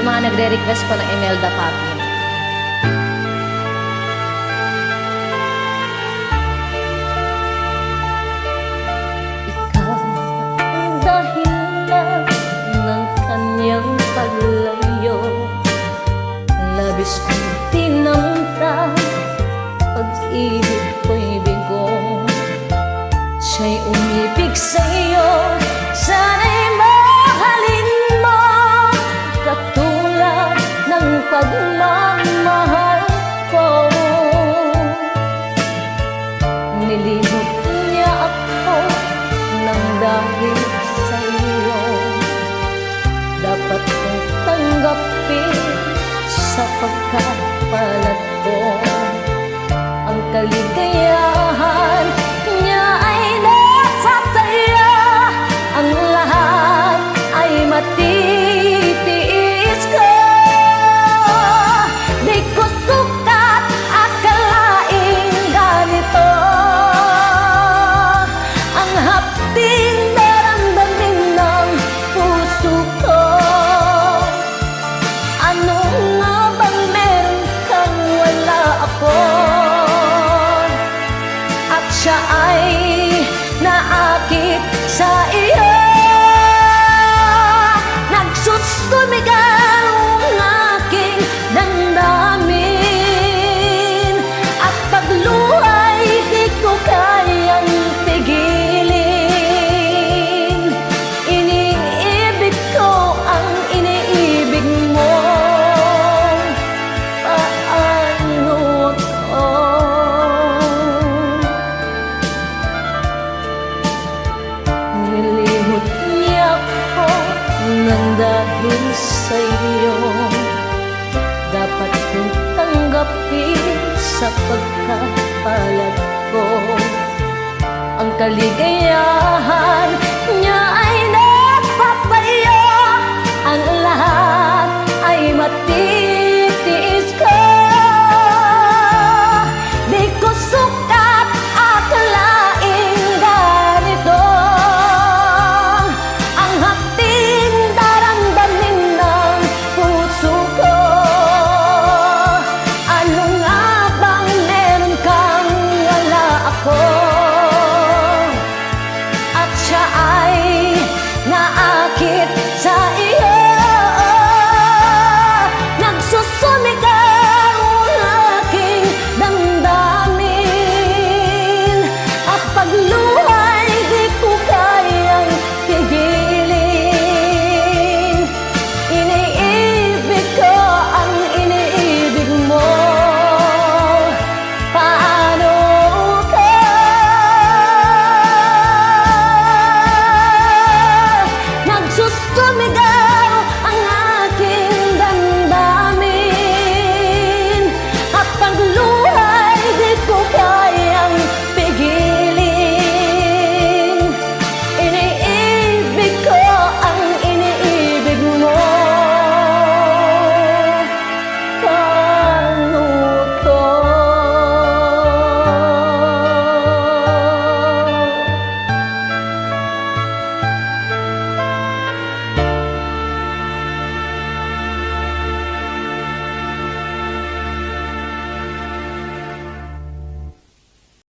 mga nagre-request po ng Imelda Papi. Ikaw ang dahilan ng kanyang paglayo. Labis kong tinamtan, pag-ibig ko'y bigo. Siya'y umibig sa'yo, sana'y mahalin mo, katulad ng pagmamahal ko. Nilimot niya ako nang dahil sa'yo. Dapat kong tanggapin sa pagkapalat ko. Ang kaligayahan niya ay nasa sa'yo. Ang lahat ay matitiis ko. Di ko sukat akalaing ganito. Ang hapding daramdamin ng puso ko. Ano nga bang meron kang wala ako? At siya ay naakit sa iyo. Nagsusumigaw ang aking damdamin, at pagluhay di ko kayang tigilin. Iniibig ko ang iniibig mo. Paano ako? Nilimot niya ako nang dahil sa'yo. Dapat kong tanggapin sa pagkapalat ko. Ang kaligayahan